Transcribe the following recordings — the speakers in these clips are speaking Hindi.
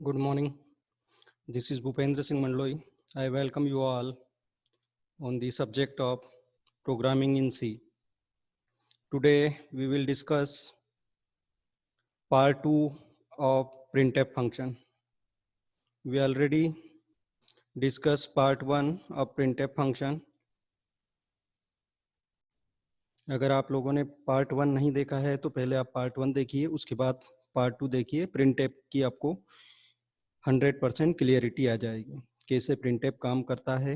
Good morning. This is Bhupendra Singh Mandloi. I welcome you all on the subject of programming in C. Today we will discuss part 2 of printf function. We already discussed part 1 of printf function. अगर आप लोगों ने पार्ट 1 नहीं देखा है तो पहले आप पार्ट 1 देखिए, उसके बाद पार्ट 2 देखिए। प्रिंटफ की आपको 100% क्लियरिटी आ जाएगी, कैसे प्रिंटफ काम करता है,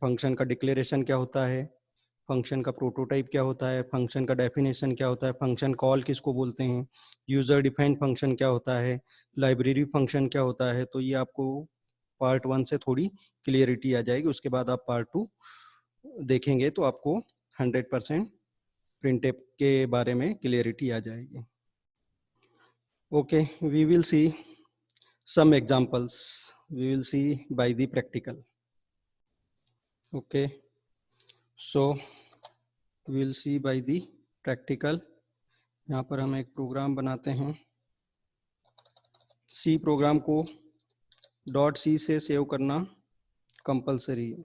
फंक्शन का डिक्लेरेशन क्या होता है, फंक्शन का प्रोटोटाइप क्या होता है, फंक्शन का डेफिनेशन क्या होता है, फंक्शन कॉल किसको बोलते हैं, यूज़र डिफाइंड फंक्शन क्या होता है, लाइब्रेरी फंक्शन क्या होता है। तो ये आपको पार्ट 1 से थोड़ी क्लियरिटी आ जाएगी। उसके बाद आप पार्ट 2 देखेंगे तो आपको 100% प्रिंटफ के बारे में क्लियरिटी आ जाएगी। Okay, we will see some examples. We will see by the practical. Okay, so we will see by the practical. यहाँ पर हम एक प्रोग्राम बनाते हैं। सी प्रोग्राम को .c से सेव करना कंपलसरी है।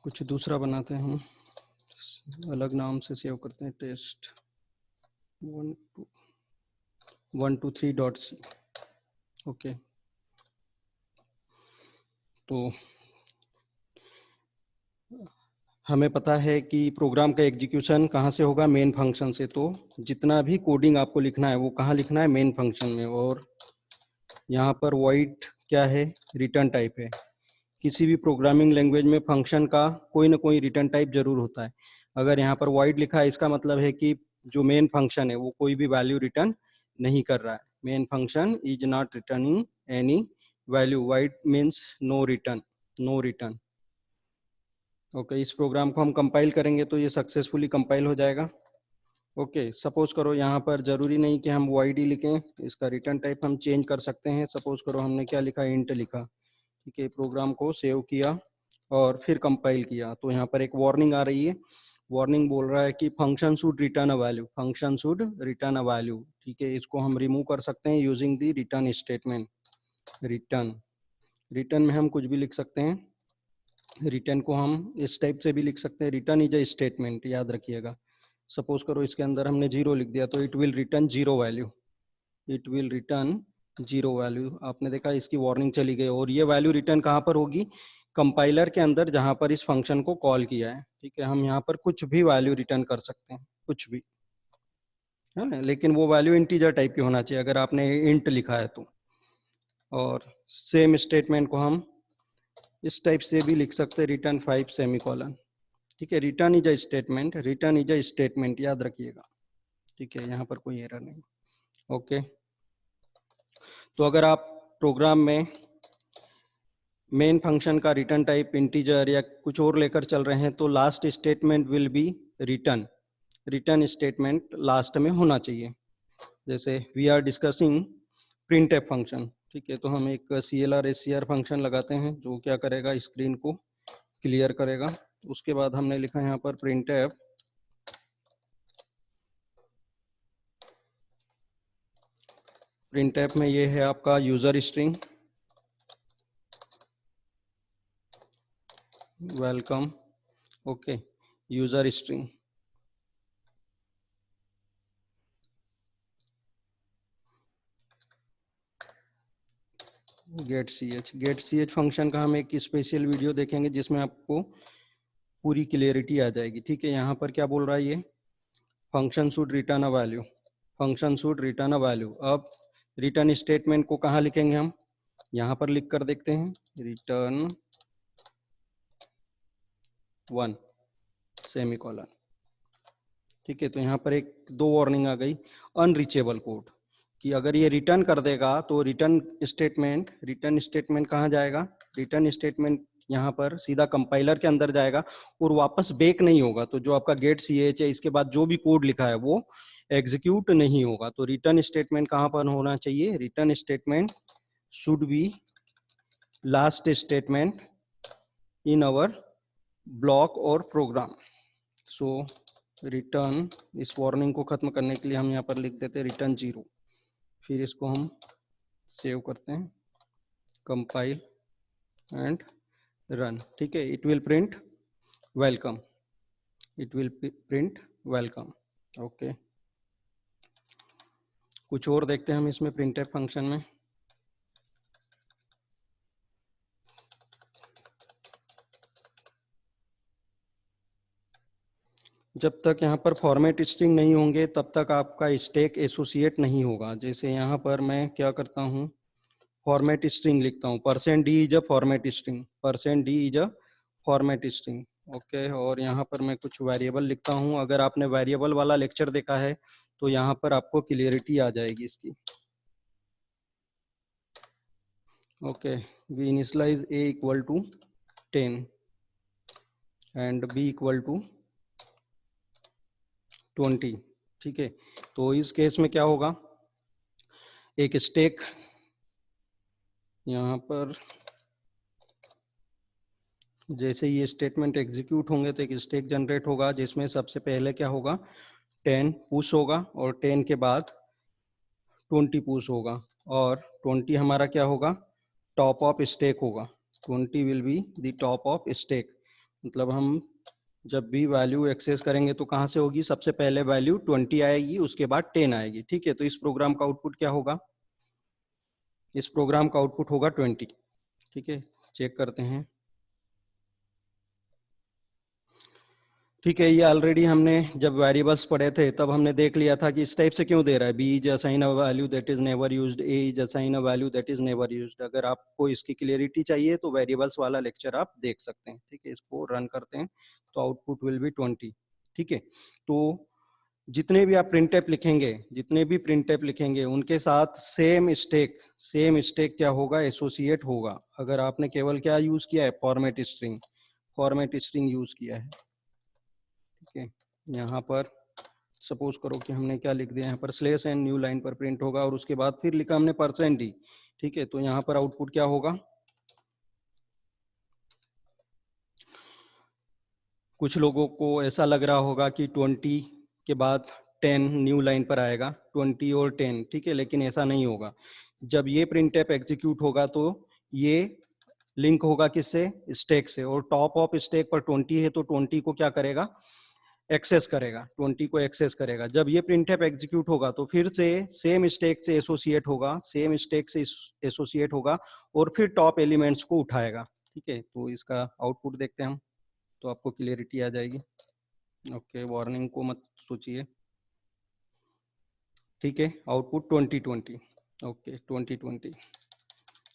कुछ दूसरा बनाते हैं, अलग नाम से सेव करते हैं, टेस्ट 123.c। ओके, तो हमें पता है कि प्रोग्राम का एग्जीक्यूशन कहाँ से होगा, मेन फंक्शन से। तो जितना भी कोडिंग आपको लिखना है वो कहाँ लिखना है, मेन फंक्शन में। और यहाँ पर वॉइड क्या है, रिटर्न टाइप है। किसी भी प्रोग्रामिंग लैंग्वेज में फंक्शन का कोई ना कोई रिटर्न टाइप जरूर होता है। अगर यहाँ पर वॉइड लिखा है, इसका मतलब है कि जो मेन फंक्शन है वो कोई भी वैल्यू रिटर्न नहीं कर रहा है। Main function is not returning any value. Void means no return, no return. Okay, इस प्रोग्राम को हम कंपाइल करेंगे तो ये सक्सेसफुली कंपाइल हो जाएगा। ओके, सपोज करो यहाँ पर जरूरी नहीं कि हम वॉइड ही लिखें, इसका रिटर्न टाइप हम चेंज कर सकते हैं। सपोज करो हमने क्या लिखा, इंट लिखा। ठीक है, प्रोग्राम को सेव किया और फिर कंपाइल किया तो यहाँ पर एक वार्निंग आ रही है। वार्निंग बोल रहा है कि function should return a value, function should return a value. ठीक है, इसको हम रिमूव कर सकते हैं using the return statement. Return, return में हम कुछ भी लिख सकते हैं। रिटर्न को हम इस टाइप से भी लिख सकते हैं, रिटर्न इज अ स्टेटमेंट, याद रखिएगा। सपोज करो इसके अंदर हमने 0 लिख दिया तो it will return 0 value, it will return 0 value. आपने देखा इसकी वार्निंग चली गई। और ये वैल्यू रिटर्न कहाँ पर होगी, कंपाइलर के अंदर जहाँ पर इस फंक्शन को कॉल किया है। ठीक है, हम यहाँ पर कुछ भी वैल्यू रिटर्न कर सकते हैं, कुछ भी, है ना। लेकिन वो वैल्यू इंटीजर टाइप की होना चाहिए अगर आपने इंट लिखा है तो। और सेम स्टेटमेंट को हम इस टाइप से भी लिख सकते हैं, रिटर्न 5 सेमीकोलन। ठीक है, return is a statement, return is a statement, याद रखिएगा। ठीक है, यहाँ पर कोई एरर नहीं। ओके, तो अगर आप प्रोग्राम में मेन फंक्शन का रिटर्न टाइप इंटीजर या कुछ और लेकर चल रहे हैं तो last statement will be return. Return statement last में होना चाहिए। जैसे we are discussing printf function. ठीक है, तो हम एक CLR SCR फंक्शन लगाते हैं जो क्या करेगा, स्क्रीन को क्लियर करेगा। उसके बाद हमने लिखा यहाँ पर प्रिंटफ, प्रिंटफ में ये है आपका user string, welcome. Okay, user string, get C H function का हम एक स्पेशल वीडियो देखेंगे जिसमें आपको पूरी क्लियरिटी आ जाएगी। ठीक है, यहाँ पर क्या बोल रहा है ये, function should return a value, function should return a value. अब रिटर्न स्टेटमेंट को कहाँ लिखेंगे हम, यहाँ पर लिख कर देखते हैं, रिटर्न 1 सेमीकोलन। ठीक है, तो यहाँ पर एक दो वार्निंग आ गई, अनरीचेबल कोड, कि अगर ये रिटर्न कर देगा तो रिटर्न स्टेटमेंट कहाँ जाएगा, रिटर्न स्टेटमेंट यहाँ पर सीधा कंपाइलर के अंदर जाएगा और वापस बेक नहीं होगा। तो जो आपका गेट ch है, इसके बाद जो भी कोड लिखा है वो एग्जीक्यूट नहीं होगा। तो रिटर्न स्टेटमेंट कहाँ पर होना चाहिए, return statement should be last statement in our block और प्रोग्राम। सो रिटर्न, इस वार्निंग को खत्म करने के लिए हम यहाँ पर लिख देते हैं रिटर्न 0। फिर इसको हम सेव करते हैं, कंपाइल एंड रन। ठीक है, it will print welcome, it will print welcome. Okay, कुछ और देखते हैं हम इसमें प्रिंटफ फंक्शन में। जब तक यहाँ पर फॉर्मेट स्ट्रिंग नहीं होंगे तब तक आपका स्टैक एसोसिएट नहीं होगा। जैसे यहाँ पर मैं क्या करता हूँ, फॉर्मेट स्ट्रिंग लिखता हूँ, %d is a format string, %d is a format string. Okay, और यहाँ पर मैं कुछ वेरिएबल लिखता हूँ। अगर आपने वेरिएबल वाला लेक्चर देखा है तो यहाँ पर आपको क्लियरिटी आ जाएगी इसकी। Okay, we initialize a equal to 10 and b equal to 20। ठीक है, तो इस केस में क्या होगा, एक स्टैक यहाँ पर जैसे ये स्टेटमेंट एग्जीक्यूट होंगे तो एक स्टैक जनरेट होगा जिसमें सबसे पहले क्या होगा, 10 पुश होगा और 10 के बाद 20 पुश होगा, और 20 हमारा क्या होगा, टॉप ऑफ स्टैक होगा। 20 will be the top of stack. मतलब हम जब भी वैल्यू एक्सेस करेंगे तो कहाँ से होगी, सबसे पहले वैल्यू 20 आएगी, उसके बाद 10 आएगी। ठीक है, तो इस प्रोग्राम का आउटपुट क्या होगा, इस प्रोग्राम का आउटपुट होगा 20। ठीक है, चेक करते हैं। ठीक है, ये ऑलरेडी हमने जब वेरिएबल्स पढ़े थे तब हमने देख लिया था कि इस टाइप से क्यों दे रहा है, B is assign a value that is never used, A is assign a value that is never used. अगर आपको इसकी क्लियरिटी चाहिए तो वेरिएबल्स वाला लेक्चर आप देख सकते हैं। ठीक है, इसको रन करते हैं तो आउटपुट विल बी 20। ठीक है, तो जितने भी आप प्रिंटफ लिखेंगे, जितने भी प्रिंटफ लिखेंगे उनके साथ सेम स्टैक क्या होगा, एसोसिएट होगा। अगर आपने केवल क्या यूज किया है, फॉर्मेट स्ट्रिंग यूज किया है। ठीक है, यहाँ पर सपोज करो कि हमने क्या लिख दिया, यहाँ पर स्लेश एंड न्यू लाइन पर प्रिंट होगा और उसके बाद फिर लिखा हमने %d। ठीक है, तो यहाँ पर आउटपुट क्या होगा, कुछ लोगों को ऐसा लग रहा होगा कि 20 के बाद 10 न्यू लाइन पर आएगा, 20 और 10। ठीक है, लेकिन ऐसा नहीं होगा। जब ये प्रिंटफ एग्जीक्यूट होगा तो ये लिंक होगा किससे, स्टैक से, और टॉप ऑफ स्टैक पर 20 है तो 20 को क्या करेगा, एक्सेस करेगा, 20 को एक्सेस करेगा। जब ये प्रिंटफ एग्जीक्यूट होगा तो फिर से सेम स्टैक से एसोसिएट होगा, और फिर टॉप एलिमेंट्स को उठाएगा। ठीक है, तो इसका आउटपुट देखते हैं हम, तो आपको क्लियरिटी आ जाएगी। ओके, वार्निंग को मत सोचिए। ठीक है, आउटपुट 2020। ओके, 2020।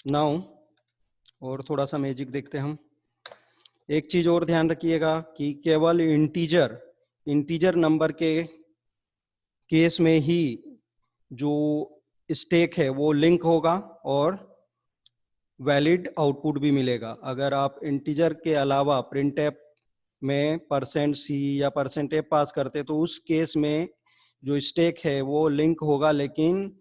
नाउ और थोड़ा सा मैजिक देखते हैं हम। एक चीज और ध्यान रखिएगा कि केवल इंटीजर नंबर के केस में ही जो स्टैक है वो लिंक होगा और वैलिड आउटपुट भी मिलेगा। अगर आप इंटीजर के अलावा प्रिंटफ में %c या %f पास करते तो उस केस में जो स्टैक है वो लिंक होगा, लेकिन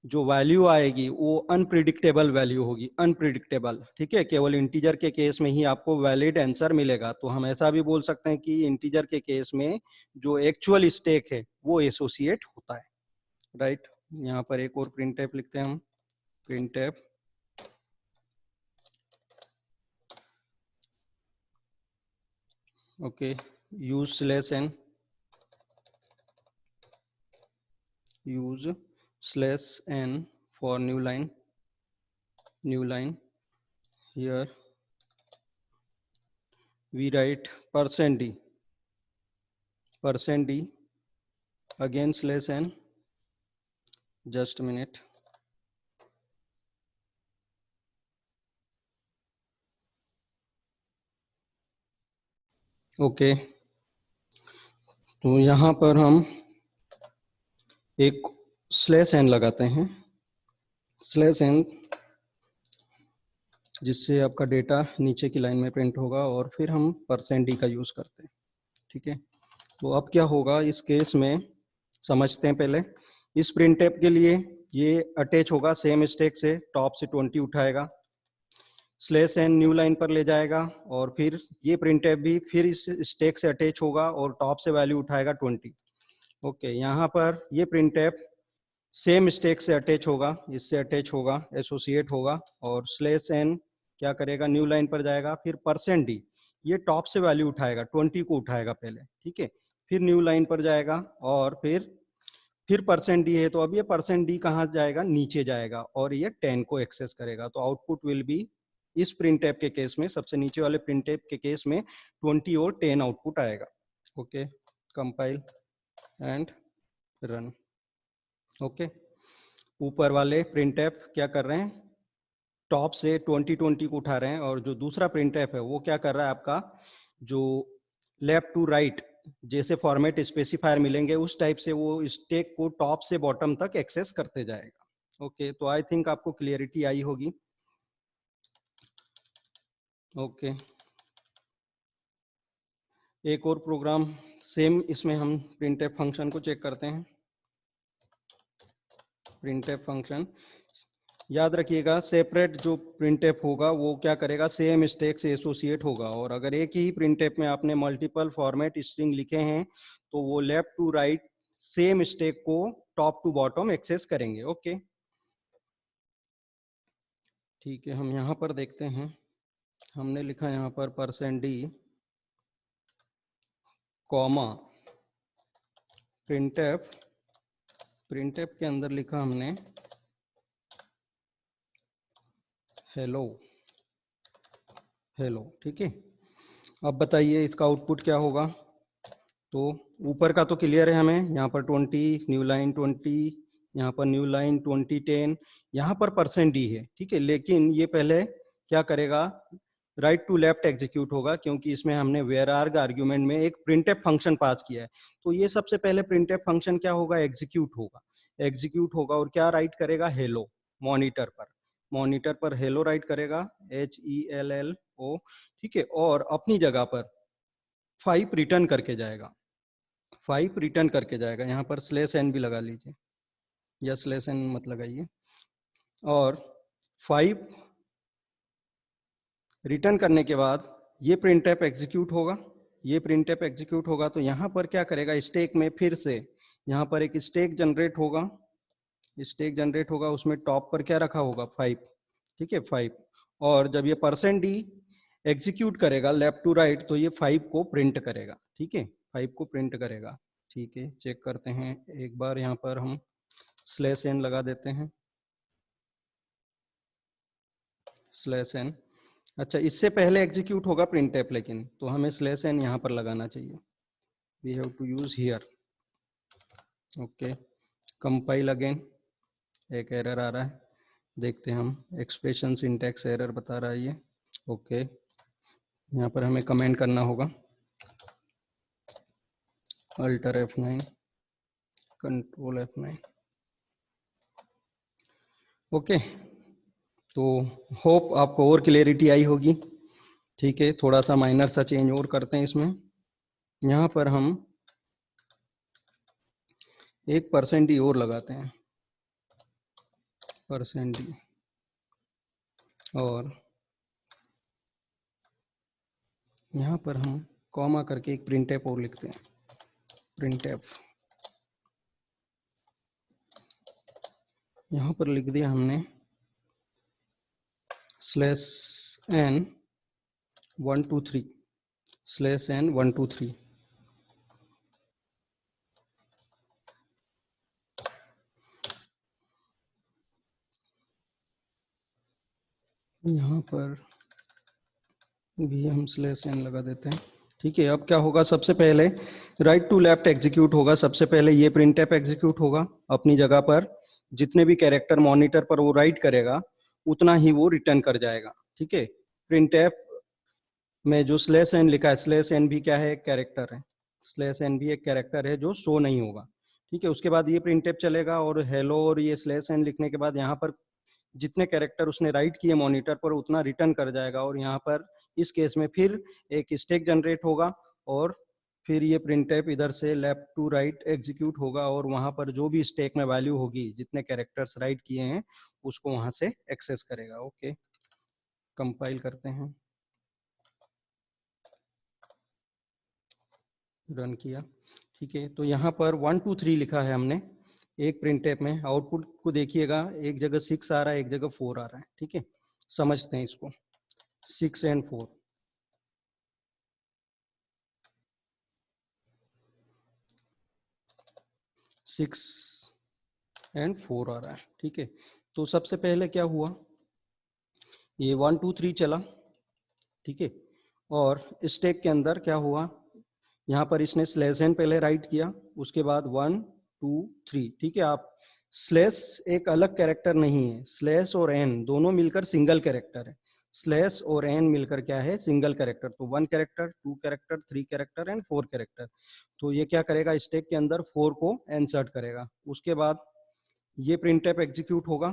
जो वैल्यू आएगी वो अनप्रिडिक्टेबल वैल्यू होगी, अनप्रिडिक्टेबल। ठीक है, केवल इंटीजर के केस में ही आपको वैलिड आंसर मिलेगा। तो हम ऐसा भी बोल सकते हैं कि इंटीजर के केस में जो एक्चुअल स्टैक है वो एसोसिएट होता है। राइट, यहाँ पर एक और प्रिंटफ लिखते हैं हम, printf okay, use /n for new line, here we write %d again /n, just a minute। Okay, तो यहाँ पर हम एक /n लगाते हैं, /n, जिससे आपका डेटा नीचे की लाइन में प्रिंट होगा, और फिर हम %d का यूज करते हैं। ठीक है, तो अब क्या होगा इस केस में, समझते हैं पहले। इस प्रिंटफ के लिए ये अटैच होगा सेम स्टैक से, टॉप से 20 उठाएगा, स्लैश एन न्यू लाइन पर ले जाएगा और फिर ये प्रिंटफ भी फिर इस स्टैक से अटैच होगा और टॉप से वैल्यू उठाएगा 20। ओके, यहाँ पर ये प्रिंटफ सेम स्टैक से अटैच होगा, इससे अटैच होगा, एसोसिएट होगा और स्लैश एन क्या करेगा, न्यू लाइन पर जाएगा, फिर परसेंट डी ये टॉप से वैल्यू उठाएगा, 20 को उठाएगा पहले, ठीक है, फिर न्यू लाइन पर जाएगा और फिर परसेंट डी है तो अब ये परसेंट डी कहाँ जाएगा, नीचे जाएगा और ये 10 को एक्सेस करेगा। तो आउटपुट विल बी, इस प्रिंट टैब के केस में, सबसे नीचे वाले प्रिंट टैब के केस में 20 और 10 आउटपुट आएगा। Okay, compile and run. Okay, ऊपर वाले प्रिंट टैब क्या कर रहे हैं, टॉप से 20 को उठा रहे हैं और जो दूसरा प्रिंट टैब है वो क्या कर रहा है, आपका जो लेफ्ट टू राइट जैसे फॉर्मेट स्पेसिफायर मिलेंगे उस टाइप से वो स्टैक को टॉप से बॉटम तक एक्सेस करते जाएगा। ओके, तो आई थिंक आपको क्लियरिटी आई होगी। ओके, एक और प्रोग्राम सेम, इसमें हम प्रिंटफ फंक्शन को चेक करते हैं। प्रिंटफ फंक्शन याद रखिएगा, सेपरेट जो प्रिंटफ होगा वो क्या करेगा, सेम स्टैक से एसोसिएट होगा और अगर एक ही प्रिंटफ में आपने मल्टीपल फॉर्मेट स्ट्रिंग लिखे हैं तो वो left to right same stack को टॉप टू बॉटम एक्सेस करेंगे। ओके, ठीक है, हम यहाँ पर देखते हैं, हमने लिखा यहाँ पर %d कॉमा प्रिंटफ, प्रिंटफ के अंदर लिखा हमने हेलो हेलो, ठीक है। अब बताइए इसका आउटपुट क्या होगा। तो ऊपर का तो क्लियर है हमें, यहाँ पर 20 न्यू लाइन 20, यहाँ पर न्यू लाइन 20 10, यहाँ पर %d है, ठीक है, लेकिन ये पहले क्या करेगा, राइट टू लेफ्ट एग्जीक्यूट होगा क्योंकि इसमें हमने वेयर आर्ग आर्ग्यूमेंट में एक प्रिंटफ फंक्शन पास किया है। तो ये सबसे पहले प्रिंटफ फंक्शन क्या होगा, एग्जीक्यूट होगा, एग्जीक्यूट होगा और क्या राइट करेगा, हेलो, मॉनिटर पर, मॉनिटर पर हेलो राइट करेगा, HELLO, ठीक है, और अपनी जगह पर 5 रिटर्न करके जाएगा, 5 रिटर्न करके जाएगा। यहाँ पर स्लैश एन भी लगा लीजिए या स्लैश एन मत लगाइए, और 5 रिटर्न करने के बाद ये प्रिंटफ एग्जीक्यूट होगा, ये प्रिंटफ एग्जीक्यूट होगा तो यहाँ पर क्या करेगा, स्टैक में फिर से यहाँ पर एक स्टैक जनरेट होगा, स्टैक जनरेट होगा, उसमें टॉप पर क्या रखा होगा, 5, ठीक है, 5, और जब ये %d एग्जीक्यूट करेगा लेफ्ट टू राइट तो ये 5 को प्रिंट करेगा, ठीक है, 5 को प्रिंट करेगा। ठीक है, चेक करते हैं एक बार, यहाँ पर हम स्लैश एन लगा देते हैं, स्लैश एन, अच्छा इससे पहले एग्जीक्यूट होगा प्रिंटफ, लेकिन तो हमें स्लैश एन यहाँ पर लगाना चाहिए, we have to use here. Okay, compile again, एक एरर आ रहा है, देखते हैं हम, एक्सप्रेशन सिंटैक्स एरर बता रहा है ये। ओके, यहाँ पर हमें कमेंट करना होगा, alter F9, control F9। Okay, तो होप आपको और क्लियरिटी आई होगी। ठीक है, थोड़ा सा माइनर सा चेंज और करते हैं इसमें, यहाँ पर हम एक %d और लगाते हैं, %d, और यहाँ पर हम कॉमा करके एक प्रिंटफ और लिखते हैं, प्रिंटफ, यहाँ पर लिख दिया हमने /n 1 2 3, /n 1 2 3, यहाँ पर भी हम /n लगा देते हैं। ठीक है, अब क्या होगा, सबसे पहले राइट टू लेफ्ट एग्जीक्यूट होगा, सबसे पहले ये प्रिंटफ एग्जीक्यूट होगा, अपनी जगह पर जितने भी कैरेक्टर मॉनिटर पर वो राइट करेगा उतना ही वो रिटर्न कर जाएगा। ठीक है, प्रिंटफ में जो /n लिखा है, /n भी क्या है, एक कैरेक्टर है, /n भी एक कैरेक्टर है जो शो नहीं होगा। ठीक है, उसके बाद ये प्रिंटफ चलेगा और हेलो और ये /n लिखने के बाद यहाँ पर जितने कैरेक्टर उसने राइट किए मॉनिटर पर उतना रिटर्न कर जाएगा, और यहाँ पर इस केस में फिर एक स्टैक जनरेट होगा और फिर ये प्रिंटफ इधर से लेफ्ट टू राइट एग्जीक्यूट होगा और वहाँ पर जो भी स्टैक में वैल्यू होगी जितने कैरेक्टर्स राइट किए हैं उसको वहाँ से एक्सेस करेगा। ओके, कंपाइल करते हैं, रन किया। ठीक है, तो यहाँ पर 1 2 3 लिखा है हमने एक प्रिंट टैब में। आउटपुट को देखिएगा, एक जगह 6 आ रहा है, एक जगह 4 आ रहा है। ठीक है, समझते हैं इसको। 6 एंड 4, 6 एंड 4 आ रहा है। ठीक है, तो सबसे पहले क्या हुआ, ये 1 2 3 चला। ठीक है, और स्टैक के अंदर क्या हुआ, यहाँ पर इसने स्लैश एन पहले राइट किया, उसके बाद 1 2 3। ठीक है, आप स्लैश एक अलग कैरेक्टर नहीं है, स्लैश और एन दोनों मिलकर सिंगल कैरेक्टर है। स्लैश और एन मिलकर क्या है, सिंगल कैरेक्टर। तो 1 character, 2 character, 3 character and 4 character. तो ये क्या करेगा, स्टैक के अंदर 4 को इंसर्ट करेगा। उसके बाद ये प्रिंटफ एग्जीक्यूट होगा।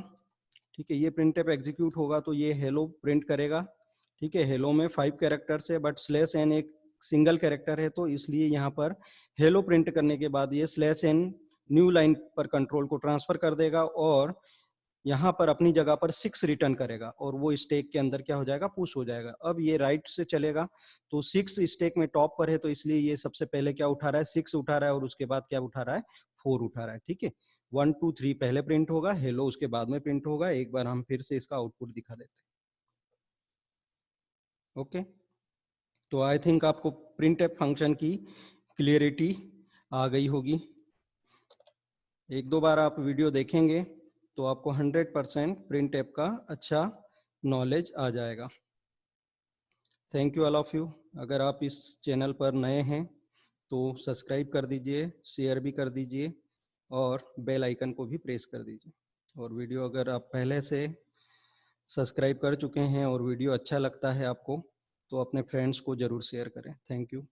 ठीक है, ये प्रिंटफ एग्जीक्यूट होगा तो ये हेलो प्रिंट करेगा। ठीक है, हेलो में 5 कैरेक्टर्स है, बट स्लैश एन एक सिंगल कैरेक्टर है, तो इसलिए यहाँ पर हेलो प्रिंट करने के बाद ये स्लैश एन न्यू लाइन पर कंट्रोल को ट्रांसफर कर देगा और यहाँ पर अपनी जगह पर 6 रिटर्न करेगा और वो स्टैक के अंदर क्या हो जाएगा, पुश हो जाएगा। अब ये राइट से चलेगा, तो 6 स्टैक में टॉप पर है, तो इसलिए ये सबसे पहले क्या उठा रहा है, 6 उठा रहा है, और उसके बाद क्या उठा रहा है, 4 उठा रहा है। ठीक है, 1 2 3 पहले प्रिंट होगा, हेलो उसके बाद में प्रिंट होगा। एक बार हम फिर से इसका आउटपुट दिखा देते हैं। ओके, तो आई थिंक आपको प्रिंट एप फंक्शन की क्लियरिटी आ गई होगी। एक दो बार आप वीडियो देखेंगे तो आपको 100% प्रिंट ऐप का अच्छा नॉलेज आ जाएगा। Thank you all of you. अगर आप इस चैनल पर नए हैं तो सब्सक्राइब कर दीजिए, शेयर भी कर दीजिए और बेल आइकन को भी प्रेस कर दीजिए। और वीडियो अगर आप पहले से सब्सक्राइब कर चुके हैं और वीडियो अच्छा लगता है आपको तो अपने फ्रेंड्स को ज़रूर शेयर करें। Thank you.